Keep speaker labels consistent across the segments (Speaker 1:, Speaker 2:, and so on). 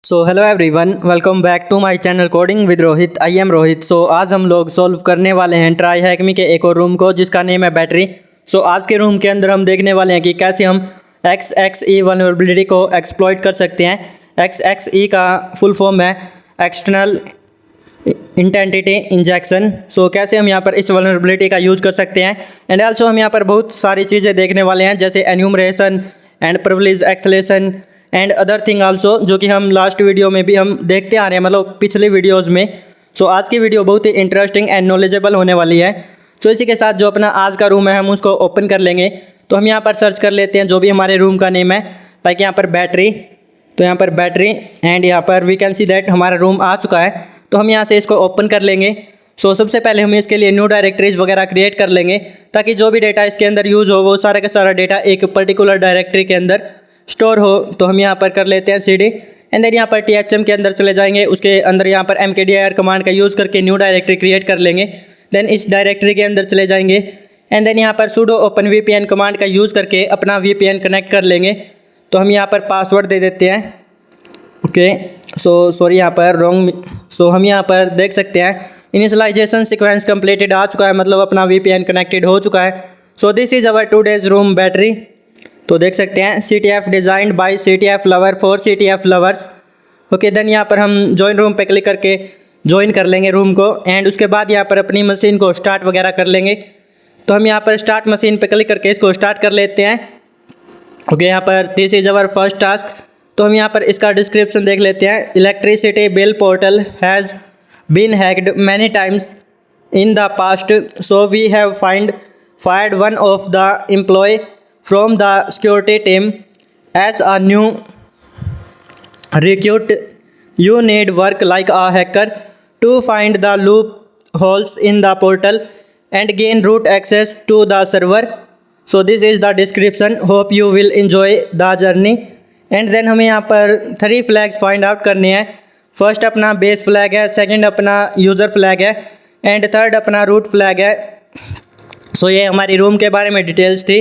Speaker 1: So hello everyone, welcome back to my channel coding with Rohit. I am Rohit. So आज हम लोग solve करने वाले हैं ट्राई हैकमी के एक और रूम को जिसका नेम है बैटरी। सो आज के रूम के अंदर हम देखने वाले हैं कि कैसे हम XXE वल्नरेबिलिटी को एक्सप्लॉइट कर सकते हैं। XXE का फुल फॉर्म है एक्सटर्नल इंटेंटिटी इंजेक्शन। सो कैसे हम यहाँ पर इस वल्नरेबिलिटी का यूज़ कर सकते हैं। एंड आल्सो हम यहाँ पर बहुत सारी चीज़ें देखने वाले हैं जैसे enumeration and privilege acceleration and other thing also, जो कि हम लास्ट वीडियो में भी हम देखते आ रहे हैं, मतलब पिछले वीडियोस में। सो आज की वीडियो बहुत ही इंटरेस्टिंग एंड नॉलेजेबल होने वाली है। सो इसी के साथ जो अपना आज का रूम है हम उसको ओपन कर लेंगे। तो हम यहाँ पर सर्च कर लेते हैं जो भी हमारे रूम का नेम है, लाइक यहाँ पर बैटरी। तो यहाँ पर बैटरी एंड यहाँ पर वी कैन सी दैट हमारा रूम आ चुका है। तो हम यहाँ से इसको ओपन कर लेंगे। सो सबसे पहले हम इसके लिए न्यू डायरेक्टरीज वगैरह क्रिएट कर लेंगे ताकि जो भी डेटा इसके अंदर यूज़ हो वो सारा का सारा डेटा एक पर्टिकुलर डायरेक्टरी के अंदर स्टोर हो। तो हम यहाँ पर कर लेते हैं CD एंड देन यहाँ पर THM के अंदर चले जाएंगे। उसके अंदर यहाँ पर mkdir कमांड का यूज़ करके न्यू डायरेक्टरी क्रिएट कर लेंगे। देन इस डायरेक्टरी के अंदर चले जाएंगे एंड देन यहाँ पर sudo open VPN कमांड का यूज़ करके अपना VPN कनेक्ट कर लेंगे। तो हम यहाँ पर पासवर्ड दे देते हैं। ओके, सो सॉरी यहाँ पर रॉन्ग। सो हम यहाँ पर देख सकते हैं इनिशियलाइजेशन सीक्वेंस कंप्लीटेड आ चुका है, मतलब अपना VPN कनेक्टेड हो चुका है। So this is our today's room battery. तो देख सकते हैं CTF designed by CTF lover for CTF lovers. Okay, then यहाँ पर हम जॉइन रूम पे क्लिक करके ज्वाइन कर लेंगे रूम को एंड उसके बाद यहाँ पर अपनी मशीन को स्टार्ट वगैरह कर लेंगे। तो हम यहाँ पर स्टार्ट मशीन पे क्लिक करके इसको स्टार्ट कर लेते हैं। ओके, यहाँ पर this is our first task. तो हम यहाँ पर इसका डिस्क्रिप्शन देख लेते हैं। Electricity bill portal has been hacked many times in the past, so we have fired one of the employ from the security team as a new recruit. You need work like a hacker to find the loopholes in the portal and gain root access to the server. So this is the description. Hope you will enjoy the journey. And then हमें यहाँ पर 3 flags find out करने हैं। First अपना base flag है, second अपना user flag है and third अपना रूट फ्लैग है। सो ये हमारी रूम के बारे में डिटेल्स थी।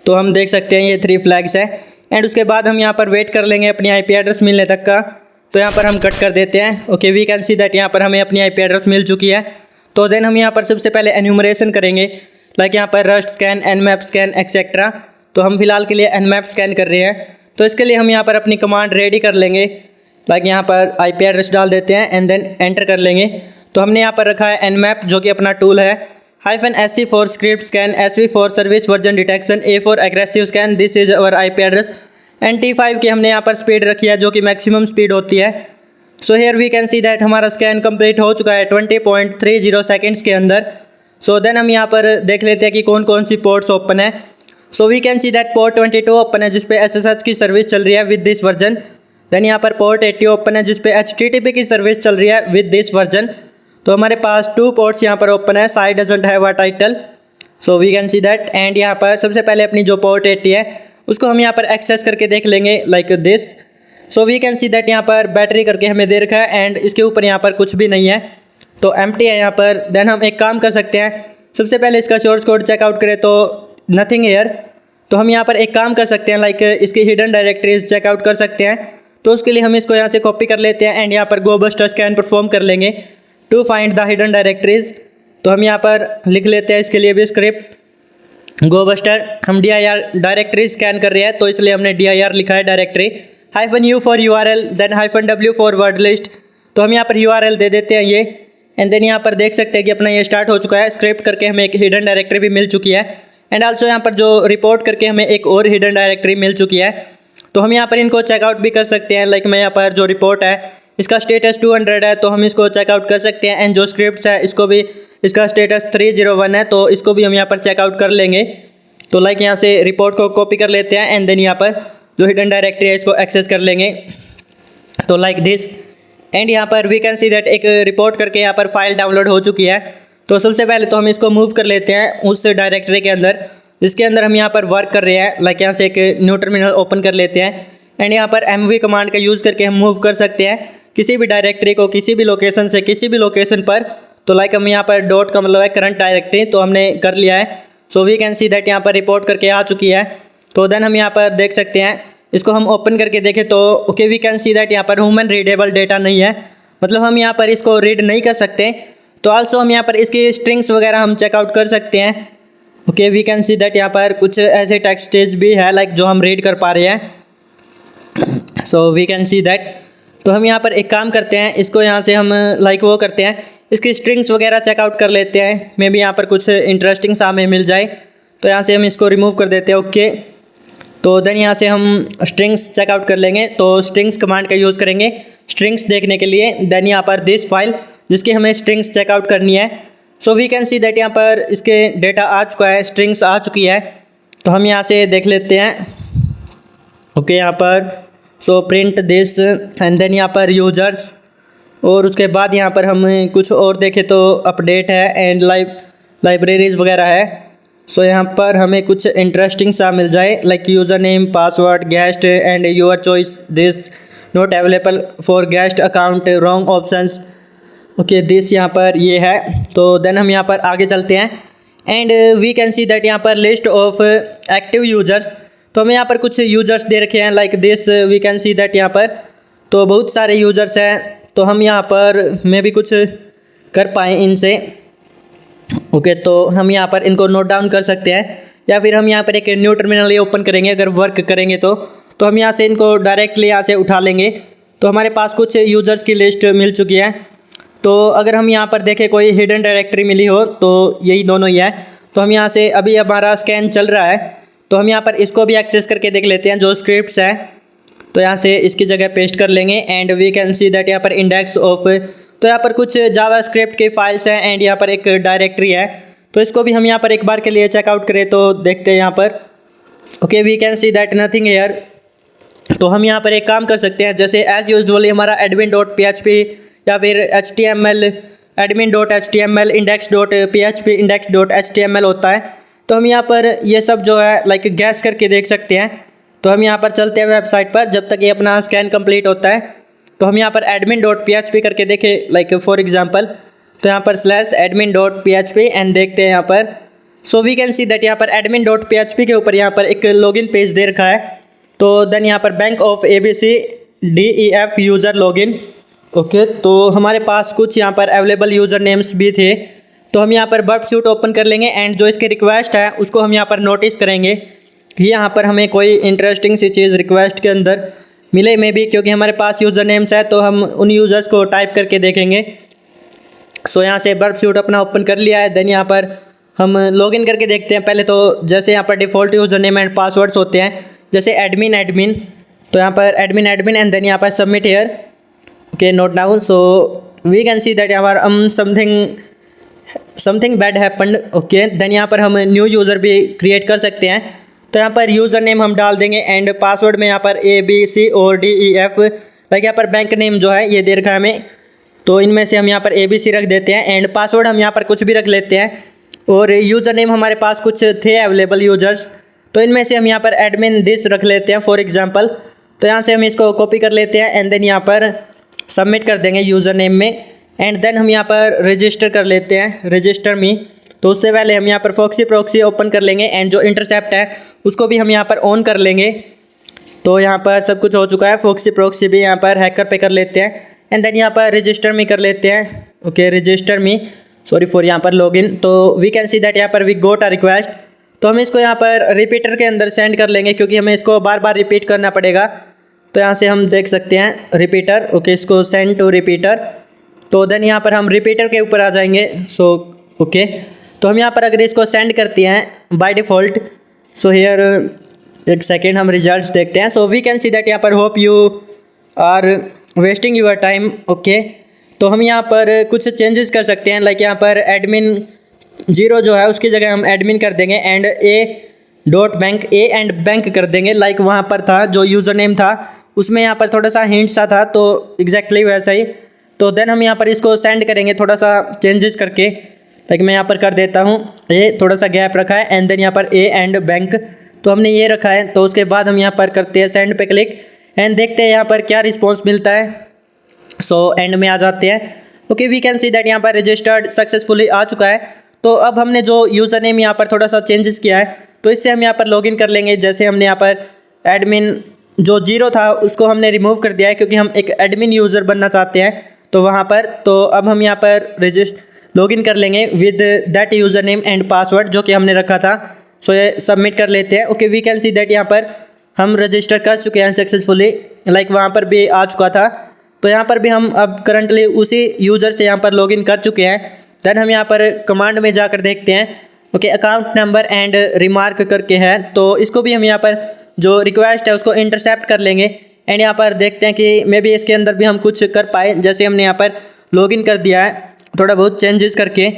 Speaker 1: तो हम देख सकते हैं ये 3 फ्लैग्स हैं एंड उसके बाद हम यहाँ पर वेट कर लेंगे अपनी IP एड्रेस मिलने तक का। तो यहाँ पर हम कट कर देते हैं। Okay, we can see that यहाँ पर हमें अपनी IP एड्रेस मिल चुकी है। तो देन हम यहाँ पर सबसे पहले एन्यूमरेशन करेंगे, लाइक यहाँ पर rust scan, nmap scan etcetera. तो हम फिलहाल के लिए nmap स्कैन कर रहे हैं। तो इसके लिए हम यहाँ पर अपनी कमांड रेडी कर लेंगे, लाइक यहाँ पर IP एड्रेस डाल देते हैं एंड देन एंटर कर लेंगे। तो हमने यहाँ पर रखा है nmap जो कि अपना टूल है। -SC for script scan, SV for service version detection, A for aggressive scan, this is our IP address and T5 की हमने यहाँ पर स्पीड रखी है जो कि मैक्सिमम स्पीड होती है। So here we can see that हमारा स्कैन कंप्लीट हो चुका है 20.30 सेकेंड्स के अंदर। सो देन हम यहाँ पर देख लेते हैं कि कौन कौन सी पोर्ट्स ओपन है। So we can see that port 22 open है जिसपे SSH की सर्विस चल रही है विद दिस वर्जन। देन यहाँ पर पोर्ट 80 ओपन है जिसपे HTTP की सर्विस चल रही है विद दिस वर्जन। तो हमारे पास 2 पोर्ट्स यहाँ पर ओपन है, site doesn't have a title. So we can see that and यहाँ पर सबसे पहले अपनी जो पोर्ट 80 है उसको हम यहाँ पर एक्सेस करके देख लेंगे like this. So we can see that यहाँ पर बैटरी करके हमें दे रखा है एंड इसके ऊपर यहाँ पर कुछ भी नहीं है, तो एम्प्टी है यहाँ पर। देन हम एक काम कर सकते हैं, सबसे पहले इसका सोर्स कोड चेकआउट करें तो नथिंग हेयर। तो हम यहाँ पर एक काम कर सकते हैं, लाइक इसकी हिडन डायरेक्टरीज चेकआउट कर सकते हैं। तो उसके लिए हम इसको यहाँ से कॉपी कर लेते हैं एंड यहाँ पर गो बस्टर स्कैन परफॉर्म कर लेंगे to find the hidden directories. तो हम यहाँ पर लिख लेते हैं इसके लिए भी स्क्रिप्ट गो बस्टर। हम dir डायरेक्टरी स्कैन कर रहे हैं तो इसलिए हमने dir लिखा है directory, -u for URL, then -w for word list. तो हम यहाँ पर URL दे देते हैं ये एंड देन यहाँ पर देख सकते हैं कि अपना ये स्टार्ट हो चुका है। स्क्रिप्ट करके हमें एक हिडन डायरेक्टरी भी मिल चुकी है एंड आल्सो यहाँ पर जो रिपोर्ट करके हमें एक और हिडन डायरेक्टरी मिल चुकी है। तो हम यहाँ पर इनको चेकआउट भी कर सकते हैं, लाइक मैं यहाँ पर जो रिपोर्ट है इसका स्टेटस 200 है तो हम इसको चेकआउट कर सकते हैं एंड जो स्क्रिप्ट्स है इसको भी, इसका स्टेटस 301 है तो इसको भी हम यहाँ पर चेकआउट कर लेंगे। तो लाइक यहाँ से रिपोर्ट को कॉपी कर लेते हैं एंड देन यहाँ पर जो हिडन डायरेक्टरी है इसको एक्सेस कर लेंगे। तो लाइक दिस एंड यहाँ पर वी कैन सी दैट एक रिपोर्ट करके यहाँ पर फाइल डाउनलोड हो चुकी है। तो सबसे पहले तो हम इसको मूव कर लेते हैं उस डायरेक्टरी के अंदर जिसके अंदर हम यहाँ पर वर्क कर रहे हैं। लाइक यहाँ से एक न्यू टर्मिनल ओपन कर लेते हैं एंड यहाँ पर mv कमांड का यूज़ करके हम मूव कर सकते हैं किसी भी डायरेक्टरी को किसी भी लोकेशन से किसी भी लोकेशन पर। तो लाइक हम यहाँ पर डॉट का मतलब है करंट डायरेक्टरी, तो हमने कर लिया है। So we can see that यहाँ पर रिपोर्ट करके आ चुकी है। तो देन हम यहाँ पर देख सकते हैं इसको हम ओपन करके देखें तो okay we can see that यहाँ पर ह्यूमन रीडेबल डेटा नहीं है, मतलब हम यहाँ पर इसको रीड नहीं कर सकते। तो आल्सो हम यहाँ पर इसकी स्ट्रिंग्स वगैरह हम चेकआउट कर सकते हैं। Okay we can see that यहाँ पर कुछ ऐसे टेक्स्ट भी है लाइक जो हम रीड कर पा रहे हैं। So we can see that. तो हम यहाँ पर एक काम करते हैं, इसको यहाँ से हम लाइक वो करते हैं, इसकी स्ट्रिंग्स वगैरह चेकआउट कर लेते हैं, मे बी यहाँ पर कुछ इंटरेस्टिंग सा हमें मिल जाए। तो यहाँ से हम इसको रिमूव कर देते हैं। ओके तो देन यहाँ से हम स्ट्रिंग्स चेकआउट कर लेंगे। तो स्ट्रिंग्स कमांड का यूज़ करेंगे स्ट्रिंग्स देखने के लिए। देन यहाँ पर दिस फाइल जिसकी हमें स्ट्रिंग्स चेकआउट करनी है। So we can see that यहाँ पर इसके डेटा आ चुका है, स्ट्रिंग्स आ चुकी है। तो हम यहाँ से देख लेते हैं। ओके यहाँ पर so print this and then यहाँ पर यूजर्स, और उसके बाद यहाँ पर हम कुछ और देखें तो अपडेट है एंड लाइब्रेरीज वगैरह है। सो यहाँ पर हमें कुछ इंटरेस्टिंग सा मिल जाए like user name, password, guest and your choice, this not available for guest account, wrong options. Okay this यहाँ पर ये है। तो देन हम यहाँ पर आगे चलते हैं and we can see that यहाँ पर लिस्ट ऑफ एक्टिव यूजर्स। तो हमें यहाँ पर कुछ यूजर्स दे रखे हैं like this, we can see that यहाँ पर तो बहुत सारे यूजर्स हैं। तो हम यहाँ पर में भी कुछ कर पाएँ इनसे। ओके तो हम यहाँ पर इनको नोट डाउन कर सकते हैं, या फिर हम यहाँ पर एक न्यू टर्मिनल ये ओपन करेंगे अगर वर्क करेंगे तो हम यहाँ से इनको डायरेक्टली यहाँ से उठा लेंगे। तो हमारे पास कुछ यूजर्स की लिस्ट मिल चुकी है। तो अगर हम यहाँ पर देखें कोई हिडन डायरेक्टरी मिली हो तो यही दोनों ही है। तो हम यहाँ से अभी हमारा स्कैन चल रहा है, तो हम यहाँ पर इसको भी एक्सेस करके देख लेते हैं जो स्क्रिप्ट्स है। तो यहाँ से इसकी जगह पेस्ट कर लेंगे and we can see that यहाँ पर इंडेक्स ऑफ, तो यहाँ पर कुछ जावा स्क्रिप्ट के फाइल्स हैं एंड यहाँ पर एक डायरेक्टरी है। तो इसको भी हम यहाँ पर एक बार के लिए चेकआउट करें तो देखते हैं यहाँ पर। Okay we can see that nothing here. तो हम यहाँ पर एक काम कर सकते हैं, जैसे एज यूजुअली हमारा admin.php या फिर HTML admin.html index.php index.html होता है। तो हम यहाँ पर ये सब जो है लाइक गैस करके देख सकते हैं। तो हम यहाँ पर चलते हैं वेबसाइट पर जब तक ये अपना स्कैन कंप्लीट होता है। तो हम यहाँ पर admin.php करके देखें लाइक फॉर एग्जांपल, तो यहाँ पर /admin.php एंड देखते हैं यहाँ पर। So we can see that यहाँ पर admin.php के ऊपर यहाँ पर एक लॉगिन पेज दे रखा है। तो देन यहाँ पर bank of ABC DEF user login. Okay तो हमारे पास कुछ यहाँ पर अवेलेबल यूज़र नेम्स भी थे। तो हम यहाँ पर बर्बसूट ओपन कर लेंगे एंड जो इसके रिक्वेस्ट है उसको हम यहाँ पर नोटिस करेंगे कि यहाँ पर हमें कोई इंटरेस्टिंग सी चीज़ रिक्वेस्ट के अंदर मिले में भी, क्योंकि हमारे पास यूज़र नेम्स है तो हम उन यूज़र्स को टाइप करके देखेंगे। सो यहाँ से बर्बसूट अपना ओपन कर लिया है। देन यहाँ पर हम लॉगिन करके देखते हैं। पहले तो जैसे यहाँ पर default user name and passwords होते हैं, जैसे एडमिन, तो यहाँ पर एडमिन एंड देन यहाँ पर submit here. Okay note down. So we can see that यहाँ पर something bad happened. Okay then यहाँ पर हम न्यू यूज़र भी क्रिएट कर सकते हैं। तो यहाँ पर यूज़र नेम हम डाल देंगे एंड पासवर्ड में यहाँ पर ABC और DEF, लाइक यहाँ पर बैंक नेम जो है ये दे रखा है हमें, तो इनमें से हम यहाँ पर ABC रख देते हैं एंड पासवर्ड हम यहाँ पर कुछ भी रख लेते हैं। और यूज़र नेम हमारे पास कुछ थे अवेलेबल यूजर्स, तो इनमें से हम यहाँ पर एडमिन दिस रख लेते हैं फॉर एग्जांपल। तो यहाँ से हम इसको कॉपी कर लेते हैं एंड देन यहाँ पर सबमिट कर देंगे यूज़र नेम में एंड देन हम यहाँ पर रजिस्टर कर लेते हैं, रजिस्टर मी। तो उससे पहले हम यहाँ पर फॉक्सी प्रॉक्सी ओपन कर लेंगे एंड जो इंटरसेप्ट है उसको भी हम यहाँ पर ऑन कर लेंगे। तो यहाँ पर सब कुछ हो चुका है। फॉक्सी प्रॉक्सी भी यहाँ पर हैकर पे कर लेते हैं एंड देन यहाँ पर रजिस्टर मी कर लेते हैं। Okay register me, sorry for यहाँ पर लॉगिन। तो वी कैन सी दैट यहाँ पर वी गोट अ रिक्वेस्ट। तो हम इसको यहाँ पर रिपीटर के अंदर सेंड कर लेंगे क्योंकि हमें इसको बार बार रिपीट करना पड़ेगा। तो यहाँ से हम देख सकते हैं रिपीटर। ओके इसको सेंड टू रिपीटर। तो देन यहाँ पर हम रिपीटर के ऊपर आ जाएंगे। सो ओके तो हम यहाँ पर अगर इसको सेंड करते हैं बाय डिफ़ॉल्ट, सो हियर एक सेकेंड हम रिजल्ट्स देखते हैं। So we can see that यहाँ पर hope you are wasting your time. Okay तो हम यहाँ पर कुछ चेंजेस कर सकते हैं, लाइक यहाँ पर एडमिन 0 जो है उसकी जगह हम एडमिन कर देंगे एंड A एंड बैंक कर देंगे, लाइक वहाँ पर था जो यूज़र नेम था उसमें यहाँ पर थोड़ा सा हिंट सा था, तो एग्जैक्टली वैसा ही। तो देन हम यहाँ पर इसको सेंड करेंगे थोड़ा सा चेंजेस करके, लाइक मैं यहाँ पर कर देता हूँ, ये थोड़ा सा गैप रखा है एंड देन यहाँ पर A एंड बैंक, तो हमने ये रखा है। तो उसके बाद हम यहाँ पर करते हैं सेंड पे क्लिक एंड देखते हैं यहाँ पर क्या रिस्पॉन्स मिलता है। सो एंड में आ जाते हैं। Okay we can see that यहाँ पर रजिस्टर्ड सक्सेसफुली आ चुका है। तो अब हमने जो यूज़र नेम यहाँ पर थोड़ा सा चेंजेस किया है तो इससे हम यहाँ पर लॉगिन कर लेंगे। जैसे हमने यहाँ पर एडमिन जो जीरो था उसको हमने रिमूव कर दिया है, क्योंकि हम एक एडमिन यूज़र बनना चाहते हैं तो वहाँ पर। तो अब हम यहाँ पर लॉगिन कर लेंगे with that user name and password जो कि हमने रखा था। सो ये सबमिट कर लेते हैं। Okay, we can see that यहाँ पर हम रजिस्टर कर चुके हैं सक्सेसफुली, लाइक वहाँ पर भी आ चुका था। तो यहाँ पर भी हम अब करंटली उसी यूज़र से यहाँ पर लॉगिन कर चुके हैं। देन हम यहाँ पर कमांड में जाकर देखते हैं। Okay, account number and remark करके है, तो इसको भी हम यहाँ पर जो रिक्वेस्ट है उसको इंटरसेप्ट कर लेंगे एंड यहाँ पर देखते हैं कि मे बी इसके अंदर भी हम कुछ कर पाए। जैसे हमने यहाँ पर लॉगिन कर दिया है थोड़ा बहुत चेंजेस करके,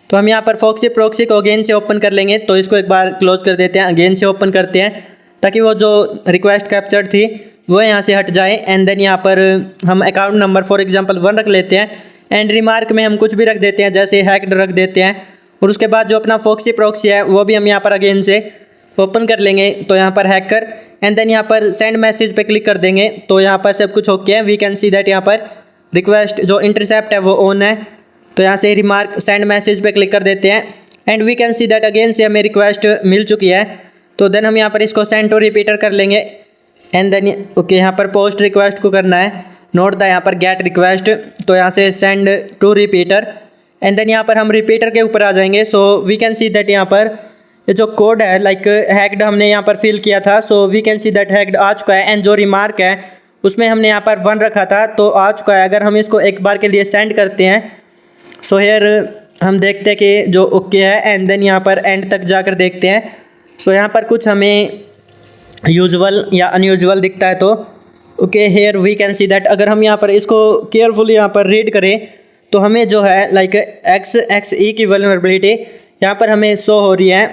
Speaker 1: तो हम यहाँ पर फॉक्सी प्रॉक्सी को अगेन से ओपन कर लेंगे। तो इसको एक बार क्लोज कर देते हैं, अगेन से ओपन करते हैं ताकि वो जो रिक्वेस्ट कैप्चर्ड थी वो यहाँ से हट जाए। एंड देन यहाँ पर हम अकाउंट नंबर फॉर एग्जांपल 1 रख लेते हैं एंड रिमार्क में हम कुछ भी रख देते हैं, जैसे हैक्ड रख देते हैं। और उसके बाद जो अपना फॉक्सी प्रॉक्सी है वो भी हम यहाँ पर अगेन से ओपन कर लेंगे। तो यहाँ पर हैकर एंड देन यहाँ पर सेंड मैसेज पे क्लिक कर देंगे। तो यहाँ पर सब कुछ ओके है। वी कैन सी दैट यहाँ पर रिक्वेस्ट जो इंटरसेप्ट है वो ऑन है। तो यहाँ से रिमार्क सेंड मैसेज पे क्लिक कर देते हैं and we can see that again से हमें रिक्वेस्ट मिल चुकी है। तो देन हम यहाँ पर इसको सेंड टू रिपीटर कर लेंगे एंड देन ओके यहाँ पर पोस्ट रिक्वेस्ट को करना है, नोट द यहाँ पर गेट रिक्वेस्ट। तो यहाँ से send to repeater and then यहाँ पर हम रिपीटर के ऊपर आ जाएंगे। So we can see that यहाँ पर ये जो कोड है लाइक हैक्ड हमने यहाँ पर फिल किया था। So we can see that hacked आ चुका है एंड जो रिमार्क है उसमें हमने यहाँ पर 1 रखा था तो आ चुका है। अगर हम इसको एक बार के लिए सेंड करते हैं सो हेयर हम देखते हैं कि जो ओके है एंड देन यहाँ पर एंड तक जाकर देखते हैं। सो यहाँ पर कुछ हमें यूजुअल या अनयूजुअल दिखता है। तो okay here we can see that अगर हम यहाँ पर इसको केयरफुली यहाँ पर रीड करें तो हमें जो है लाइक XXE की वल्नरेबिलिटी यहाँ पर हमें शो हो रही है।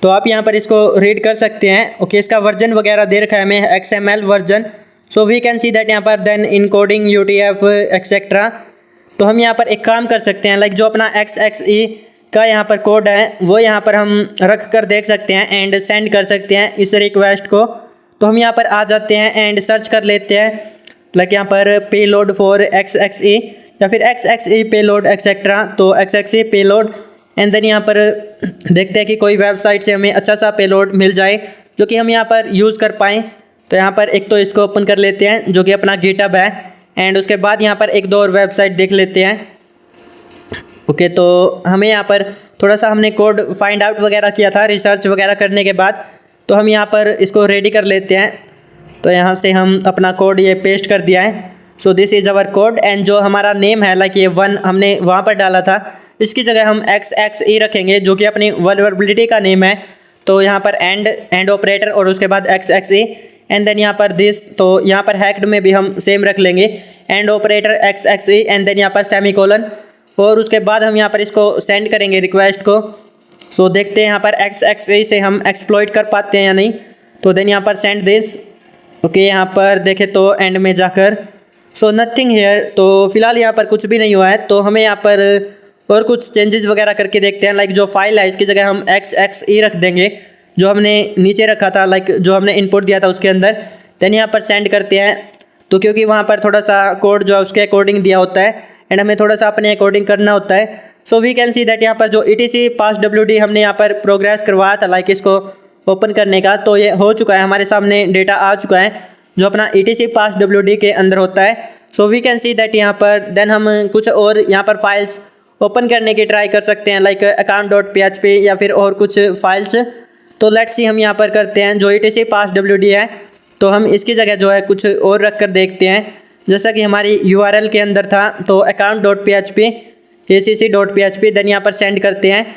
Speaker 1: तो आप यहाँ पर इसको रीड कर सकते हैं। ओके, इसका वर्जन वगैरह दे रखा है हमें XML version. So we can see that यहाँ पर देन इनकोडिंग UTF एक्सेट्रा। तो हम यहाँ पर एक काम कर सकते हैं, लाइक जो अपना XXE का यहाँ पर कोड है वो यहाँ पर हम रख कर देख सकते हैं एंड सेंड कर सकते हैं इस रिक्वेस्ट को। तो हम यहाँ पर आ जाते हैं एंड सर्च कर लेते हैं लाइक यहाँ पर पेलोड फॉर XXE या फिर XXE पेलोड एक्सेट्रा। तो XXE पेलोड एंड देन यहाँ पर देखते हैं कि कोई वेबसाइट से हमें अच्छा सा पेलोड मिल जाए जो कि हम यहाँ पर यूज़ कर पाएँ। तो यहाँ पर एक तो इसको ओपन कर लेते हैं जो कि अपना गिटहब है एंड उसके बाद यहाँ पर एक दो और वेबसाइट देख लेते हैं। ओके, तो हमें यहाँ पर थोड़ा सा हमने कोड फाइंड आउट वगैरह किया था रिसर्च वगैरह करने के बाद। तो हम यहाँ पर इसको रेडी कर लेते हैं। तो यहाँ से हम अपना कोड ये पेस्ट कर दिया है। So this is our code and जो हमारा नेम है लाइक ये 1 हमने वहाँ पर डाला था, इसकी जगह हम XXE रखेंगे जो कि अपनी वल्नरेबिलिटी का नेम है। तो यहाँ पर एंड ऑपरेटर और उसके बाद XXE एंड देन यहाँ पर दिस। तो यहाँ पर हैक्ड में भी हम सेम रख लेंगे and operator XXE and then यहाँ पर सेमीकोलन और उसके बाद हम यहाँ पर इसको सेंड करेंगे रिक्वेस्ट को। सो देखते हैं यहाँ पर XXE से हम एक्सप्लॉइट कर पाते हैं या नहीं। तो देन यहाँ पर सेंड दिस। ओके, यहाँ पर देखें तो एंड में जाकर सो नथिंग हेयर। तो फिलहाल यहाँ पर कुछ भी नहीं हुआ है। तो हमें यहाँ पर और कुछ चेंजेस वगैरह करके देखते हैं, लाइक जो फाइल है इसकी जगह हम XXE रख देंगे जो हमने नीचे रखा था, लाइक जो हमने इनपुट दिया था उसके अंदर। देन यहाँ पर सेंड करते हैं। तो क्योंकि वहाँ पर थोड़ा सा कोड जो है उसके अकॉर्डिंग दिया होता है एंड हमें थोड़ा सा अपने अकॉर्डिंग करना होता है। So we can see that यहाँ पर जो ETC पास WD हमने यहाँ पर प्रोग्रेस करवाया था लाइक इसको ओपन करने का, तो ये हो चुका है, हमारे सामने डेटा आ चुका है जो अपना ETC पास WD के अंदर होता है। So we can see that यहाँ पर देन हम कुछ और यहाँ पर फाइल्स ओपन करने की ट्राई कर सकते हैं, लाइक account.php या फिर और कुछ फाइल्स। तो लेट्स सी हम यहाँ पर करते हैं जो ETC पास WD है, तो हम इसकी जगह जो है कुछ और रख कर देखते हैं, जैसा कि हमारी URL के अंदर था। तो account.php acc.php देन यहाँ पर सेंड करते हैं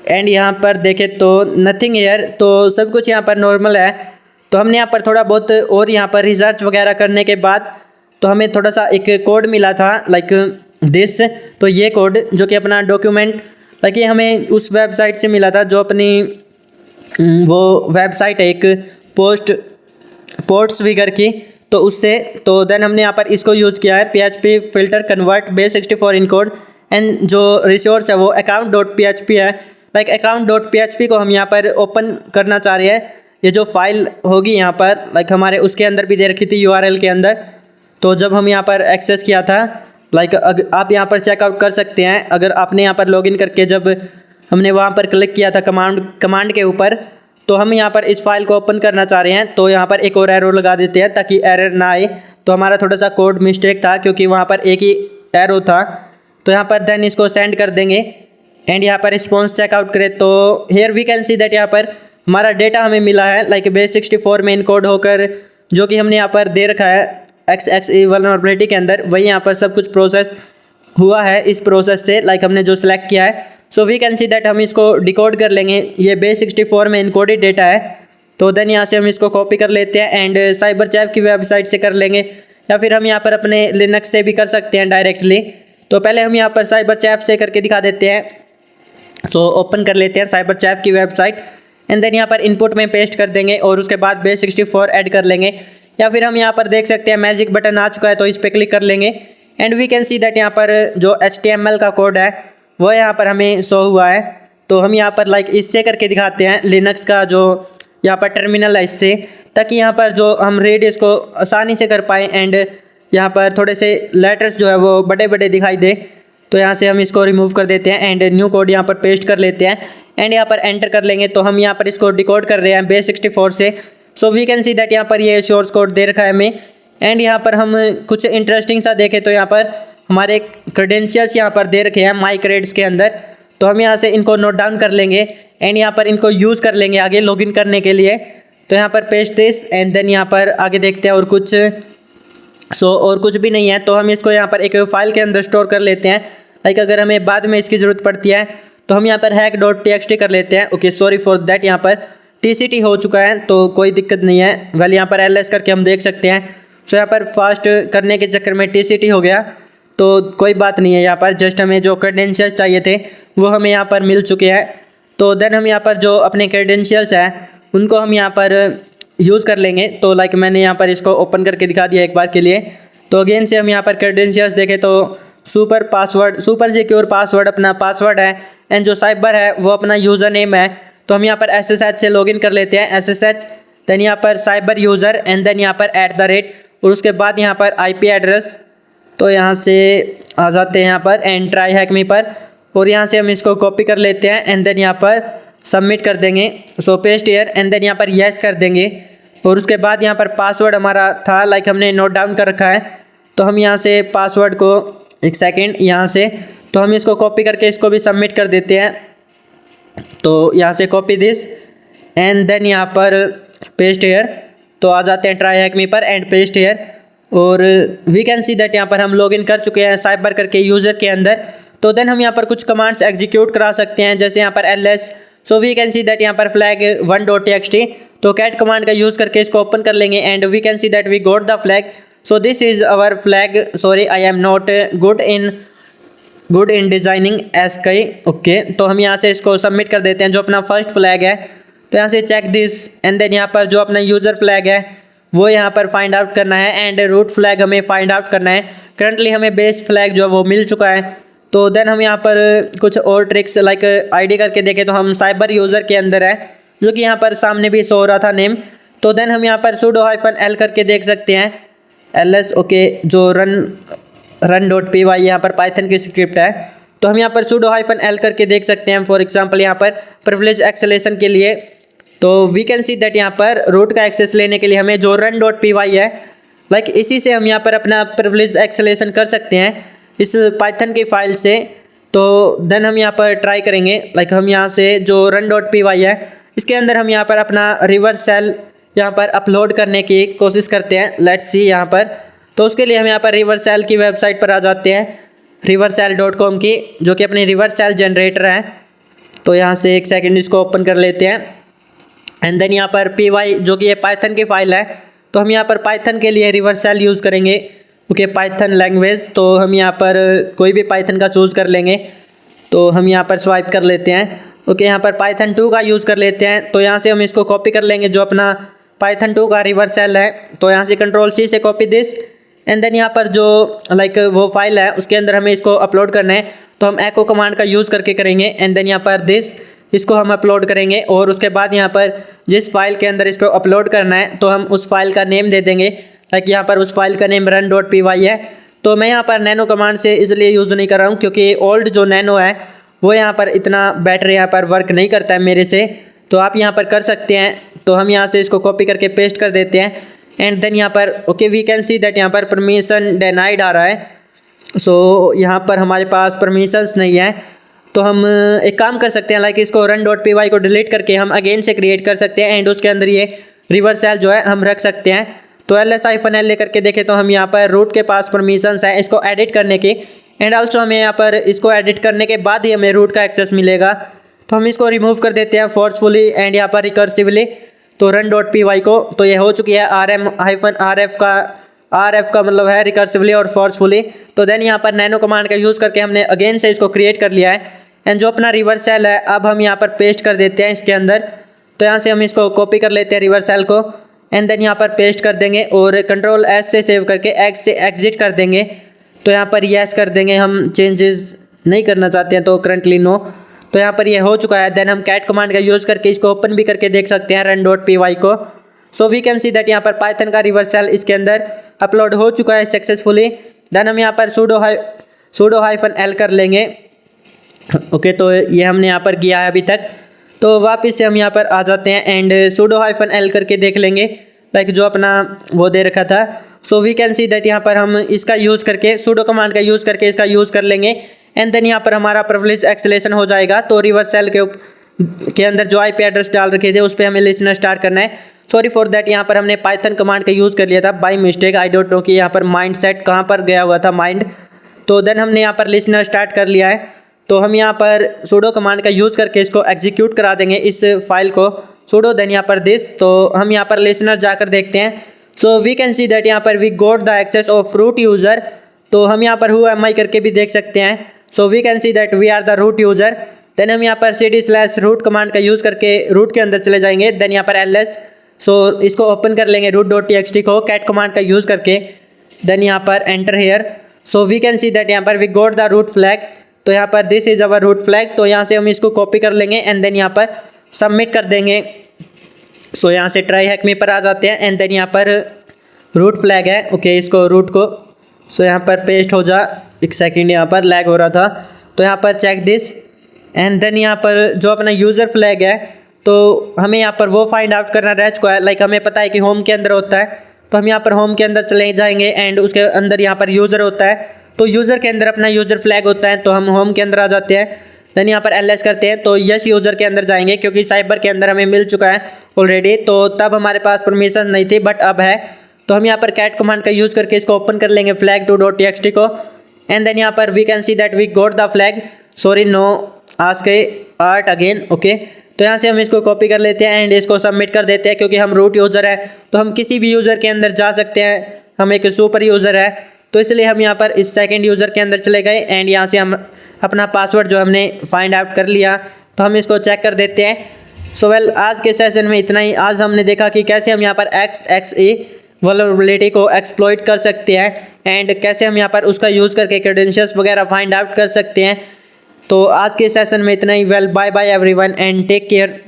Speaker 1: एंड यहाँ पर देखें तो नथिंग हेयर। तो सब कुछ यहाँ पर नॉर्मल है। तो हमने यहाँ पर थोड़ा बहुत और यहाँ पर रिसर्च वगैरह करने के बाद तो हमें थोड़ा सा एक कोड मिला था लाइक दिस। तो ये कोड जो कि अपना डॉक्यूमेंट लाइक ये हमें उस वेबसाइट से मिला था जो अपनी वो वेबसाइट है एक पोर्ट्सफिगर की, तो उससे। तो देन हमने यहाँ पर इसको यूज़ किया है PHP filter convert base64 encode and जो रिसोर्स है वो account.php है। लाइक account.php को हम यहाँ पर ओपन करना चाह रहे हैं। ये जो फाइल होगी यहाँ पर लाइक हमारे उसके अंदर भी दे रखी थी URL के अंदर। तो जब हम यहाँ पर एक्सेस किया था लाइक आप यहाँ पर चेकआउट कर सकते हैं, अगर आपने यहाँ पर लॉगिन करके जब हमने वहाँ पर क्लिक किया था कमांड के ऊपर, तो हम यहाँ पर इस फाइल को ओपन करना चाह रहे हैं, तो यहाँ पर एक और एरो लगा देते हैं ताकि एरर ना आए। तो हमारा थोड़ा सा कोड मिस्टेक था क्योंकि वहाँ पर एक ही एरो था। तो यहाँ पर देन इसको सेंड कर देंगे एंड यहाँ पर रिस्पॉन्स चेकआउट करें तो here we can see that यहाँ पर हमारा डेटा हमें मिला है लाइक base64 में इनकोड होकर, जो कि हमने यहाँ पर दे रखा है XXE वल्नरेबिलिटी के अंदर, वही यहाँ पर सब कुछ प्रोसेस हुआ है इस प्रोसेस से लाइक हमने जो सिलेक्ट किया है। So we can see that हम इसको डिकोड कर लेंगे, ये base64 में इनकोडेड डेटा है। तो देन यहाँ से हम इसको कॉपी कर लेते हैं एंड साइबरचैफ की वेबसाइट से कर लेंगे, या फिर हम यहाँ पर अपने लिनक्स से भी कर सकते हैं डायरेक्टली। तो पहले हम यहाँ पर साइबरचैफ से करके दिखा देते हैं। सो ओपन कर लेते हैं साइबरचैफ की वेबसाइट एंड देन यहाँ पर इनपुट में पेस्ट कर देंगे और उसके बाद base64 ऐड कर लेंगे, या फिर हम यहाँ पर देख सकते हैं मैजिक बटन आ चुका है तो इस पर क्लिक कर लेंगे and we can see that यहाँ पर जो HTML का कोड है वो यहाँ पर हमें शो हुआ है। तो हम यहाँ पर लाइक इससे करके दिखाते हैं लिनक्स का जो यहाँ पर टर्मिनल है इससे, ताकि यहाँ पर जो हम रीड इसको आसानी से कर पाएँ एंड यहाँ पर थोड़े से लेटर्स जो है वो बड़े बड़े दिखाई दे। तो यहाँ से हम इसको रिमूव कर देते हैं एंड न्यू कोड यहाँ पर पेस्ट कर लेते हैं एंड यहाँ पर एंटर कर लेंगे। तो हम यहाँ पर इसको डिकोड कर रहे हैं base64 से। So we can see that यहाँ पर ये सोर्स कोड दे रखा है हमें एंड यहाँ पर हम कुछ इंटरेस्टिंग सा देखें तो यहाँ पर हमारे क्रेडेंशियल्स यहाँ पर दे रखे हैं माई क्रेड्स के अंदर। तो हम यहाँ से इनको नोट डाउन कर लेंगे एंड यहाँ पर इनको यूज़ कर लेंगे आगे लॉगिन करने के लिए। तो यहाँ पर पेस्ट दिस एंड देन यहाँ पर आगे देखते हैं और कुछ और कुछ भी नहीं है। तो हम इसको यहाँ पर एक फाइल के अंदर स्टोर कर लेते हैं, लाइक अगर हमें बाद में इसकी ज़रूरत पड़ती है तो हम यहाँ पर hack.txt कर लेते हैं। ओके सॉरी फॉर दैट, यहाँ पर TCT हो चुका है तो कोई दिक्कत नहीं है, वेल यहाँ पर LS करके हम देख सकते हैं। सो यहाँ पर फास्ट करने के चक्कर में TCT हो गया तो कोई बात नहीं है, यहाँ पर जस्ट हमें जो क्रेडेंशियल्स चाहिए थे वो हमें यहाँ पर मिल चुके हैं। तो देन हम यहाँ पर जो अपने क्रेडेंशियल्स हैं उनको हम यहाँ पर यूज़ कर लेंगे। तो लाइक मैंने यहाँ पर इसको ओपन करके दिखा दिया एक बार के लिए। तो अगेन से हम यहाँ पर क्रेडेंशियल्स देखें तो सुपर सिक्योर पासवर्ड अपना पासवर्ड है एंड जो साइबर है वो अपना यूज़र नेम है। तो हम यहाँ पर SSH से लॉगिन कर लेते हैं, SSH देन यहाँ पर साइबर यूज़र एंड देन यहाँ पर @ और उसके बाद यहाँ पर IP एड्रेस। तो यहाँ से आ जाते हैं यहाँ पर एंड ट्राई हैक मी पर और यहाँ से हम इसको कॉपी कर लेते हैं एंड देन यहाँ पर सबमिट कर देंगे। सो पेस्ट हियर एंड देन यहाँ पर येस कर देंगे और उसके बाद यहाँ पर पासवर्ड हमारा था लाइक हमने नोट डाउन कर रखा है। तो हम यहाँ से पासवर्ड को एक सेकेंड यहाँ से तो हम इसको कॉपी करके इसको भी सबमिट कर देते हैं। तो यहाँ से कॉपी दिस एंड देन यहाँ पर पेस्ट हेयर। तो आ जाते हैं ट्राई हैक मी पर एंड पेस्ट हेयर और वी कैन सी दैट यहाँ पर हम लॉगिन कर चुके हैं साइबर करके यूज़र के अंदर। तो देन हम यहाँ पर कुछ कमांड्स एग्जीक्यूट करा सकते हैं, जैसे यहाँ पर LS। So we can see that यहाँ पर flag1.txt तो कैट कमांड का यूज़ करके इसको ओपन कर लेंगे and we can see that we got the flag. So this is our flag, sorry I am not good in designing ASCII. Okay तो हम यहाँ से इसको सबमिट कर देते हैं जो अपना फर्स्ट फ्लैग है। तो यहाँ से चेक दिस एंड देन यहाँ पर जो अपना यूज़र फ्लैग है वो यहाँ पर फाइंड आउट करना है एंड रूट फ्लैग हमें फाइंड आउट करना है। करंटली हमें बेस फ्लैग जो है वो मिल चुका है। तो देन हम यहाँ पर कुछ और ट्रिक्स लाइक ID करके देखें तो हम साइबर यूज़र के अंदर है, जो कि यहाँ पर सामने भी शो हो रहा था नेम। तो देन हम यहाँ पर sudo-l करके देख सकते हैं LS। ओके जो run.py यहाँ पर पाइथन की स्क्रिप्ट है। तो हम यहाँ पर sudo-l करके देख सकते हैं फॉर एग्जांपल यहाँ पर प्रिविलेज एक्सेलेशन के लिए। तो वी कैन सी दैट यहाँ पर रूट का एक्सेस लेने के लिए हमें जो run.py है लाइक इसी से हम यहाँ पर अपना प्रिविलेज एक्सेलेशन कर सकते हैं इस पाइथन की फाइल से। तो देन हम यहाँ पर ट्राई करेंगे लाइक हम यहाँ से जो run.py है इसके अंदर हम यहाँ पर अपना रिवर्स सेल यहाँ पर अपलोड करने की कोशिश करते हैं। लेट्स सी यहाँ पर तो उसके लिए हम यहाँ पर रिवर्स सेल की वेबसाइट पर आ जाते हैं, riversell.com की, जो कि अपनी रिवर्स सेल जनरेटर है। तो यहाँ से एक सेकेंड इसको ओपन कर लेते हैं एंड देन यहाँ पर py जो कि ये पाइथन की फाइल है। तो हम यहाँ पर पाइथन के लिए रिवर्स सेल यूज़ करेंगे। ओके पाइथन लैंग्वेज, तो हम यहाँ पर कोई भी पाइथन का चूज़ कर लेंगे। तो हम यहाँ पर स्वाइप कर लेते हैं। ओके यहाँ पर पाइथन 2 का यूज़ कर लेते हैं। तो यहाँ से हम इसको कॉपी कर लेंगे जो अपना पाइथन 2 का रिवर्स सेल है। तो यहाँ से Ctrl+C से कॉपी दिस एंड देन यहाँ पर जो लाइक वो फाइल है उसके अंदर हमें इसको अपलोड करना है। तो हम एको कमांड का यूज़ करके करेंगे एंड देन यहाँ पर दिस इसको हम अपलोड करेंगे और उसके बाद यहाँ पर जिस फाइल के अंदर इसको अपलोड करना है तो हम उस फाइल का नेम दे देंगे। लाइक यहाँ पर उस फाइल का नेम run.py है। तो मैं यहाँ पर नैनो कमांड से इसलिए यूज़ नहीं कर रहा हूँ क्योंकि ओल्ड जो नैनो है वो यहाँ पर इतना बेटर यहाँ पर वर्क नहीं करता है मेरे से। तो आप यहाँ पर कर सकते हैं। तो हम यहाँ से इसको कॉपी करके पेस्ट कर देते हैं एंड देन यहाँ पर okay we can see that यहाँ पर परमिशन डिनाइड आ रहा है। सो यहाँ पर हमारे पास परमिशंस नहीं है। तो हम एक काम कर सकते हैं, लाइक इसको run.py को डिलीट करके हम अगेन से क्रिएट कर सकते हैं एंड उसके अंदर ये रिवर्स सेल जो है हम रख सकते हैं। तो ls-l लेकर के देखें तो हम यहाँ पर रूट के पास परमिशंस है इसको एडिट करने के एंड ऑल्सो हमें यहाँ पर इसको एडिट करने के बाद ही हमें रूट का एक्सेस मिलेगा। तो हम इसको रिमूव कर देते हैं फोर्सफुली एंड यहाँ पर रिकर्सिवली। तो run.py को तो ये हो चुकी है rf का मतलब है रिकर्सिवली और फोर्सफुली। तो देन यहाँ पर नैनो कमांड का यूज़ करके हमने अगेन से इसको क्रिएट कर लिया है एंड जो अपना रिवर्स सेल है अब हम यहाँ पर पेस्ट कर देते हैं इसके अंदर। तो यहाँ से हम इसको कॉपी कर लेते हैं रिवर्स सेल को एंड देन यहाँ पर पेस्ट कर देंगे और कंट्रोल S से सेव करके X से एग्जिट कर देंगे। तो यहाँ पर यस कर देंगे, हम चेंजेस नहीं करना चाहते हैं तो करंटली नो। तो यहाँ पर ये हो चुका है। देन हम कैट कमांड का यूज़ करके इसको ओपन भी करके देख सकते हैं run.py को। So we can see that यहाँ पर पाइथन का रिवर्स सेल इसके अंदर अपलोड हो चुका है सक्सेसफुली। देन हम यहाँ पर sudo-l कर लेंगे। ओके तो ये हमने यहाँ पर किया है अभी तक। तो वापस से हम यहाँ पर आ जाते हैं एंड sudo-l करके देख लेंगे, लाइक जो अपना वो दे रखा था। So we can see that यहाँ पर हम इसका यूज़ करके sudo कमांड का यूज़ करके इसका यूज़ कर लेंगे एंड देन यहाँ पर हमारा प्रिविलेज एक्सेलेशन हो जाएगा। तो रिवर्स सेल के अंदर जो IP एड्रेस डाल रखे थे उस पर हमें लिसनर स्टार्ट करना है। सॉरी फॉर दैट, यहाँ पर हमने पाइथन कमांड का यूज़ कर लिया था by mistake. I don't know कि यहाँ पर माइंड सेट कहाँ पर गया हुआ था माइंड। तो देन हमने यहाँ पर लिसनर स्टार्ट कर लिया है। तो हम यहाँ पर sudo कमांड का यूज़ करके इसको एग्जीक्यूट करा देंगे इस फाइल को sudo देन यहाँ पर दिस। तो हम यहाँ पर लिसनर जाकर देखते हैं। So we can see that यहाँ पर we got the access of root user. तो हम यहाँ पर who am I करके भी देख सकते हैं। So we can see that we are the root user. Then हम यहाँ पर cd/root कमांड का यूज़ करके रूट के अंदर चले जाएंगे। देन यहाँ पर ls। सो इसको ओपन कर लेंगे root.txt को कैट कमांड का यूज़ करके। देन यहाँ पर enter here. So we can see that यहाँ पर we got the root flag. तो यहाँ पर this is our root flag. तो यहाँ से हम इसको कॉपी कर लेंगे एंड देन यहाँ पर सबमिट कर देंगे। सो यहाँ से ट्राई हैक में पर आ जाते हैं एंड देन यहाँ पर रूट फ्लैग है। ओके इसको रूट को सो यहाँ पर पेस्ट हो जा। एक सेकेंड यहाँ पर लैग हो रहा था। तो यहाँ पर चेक दिस एंड देन यहाँ पर जो अपना यूज़र फ्लैग है तो हमें यहाँ पर वो फाइंड आउट करना रह चुका है। लाइक हमें पता है कि होम के अंदर होता है। तो हम यहाँ पर होम के अंदर चले जाएंगे एंड उसके अंदर यहाँ पर यूज़र होता है। तो यूज़र के अंदर अपना यूज़र फ्लैग होता है। तो हम होम के अंदर आ जाते हैं। देन यहाँ पर ls करते हैं। तो यस यूज़र के अंदर जाएंगे क्योंकि साइबर के अंदर हमें मिल चुका है ऑलरेडी। तो तब हमारे पास परमिशन नहीं थी बट अब है। तो हम यहाँ पर कैट कमांड का यूज़ करके इसको ओपन कर लेंगे flag2.txt को एंड देन यहाँ पर we can see that we got the flag. Sorry no ASCII art again. Okay तो यहाँ से हम इसको कॉपी कर लेते हैं एंड इसको सबमिट कर देते हैं। क्योंकि हम रूट यूज़र है तो हम किसी भी यूज़र के अंदर जा सकते हैं, हम एक सुपर यूज़र है। तो इसलिए हम यहाँ पर इस सेकंड यूज़र के अंदर चले गए एंड यहाँ से हम अपना पासवर्ड जो हमने फाइंड आउट कर लिया। तो हम इसको चेक कर देते हैं। सो वेल आज के सेशन में इतना ही। आज हमने देखा कि कैसे हम यहाँ पर XXE वल्नरेबिलिटी को एक्सप्लॉइट कर सकते हैं एंड कैसे हम यहाँ पर उसका यूज़ करके क्रेडेंशियल्स वगैरह फाइंड आउट कर सकते हैं। तो आज के सेशन में इतना ही। Well bye bye everyone and take care.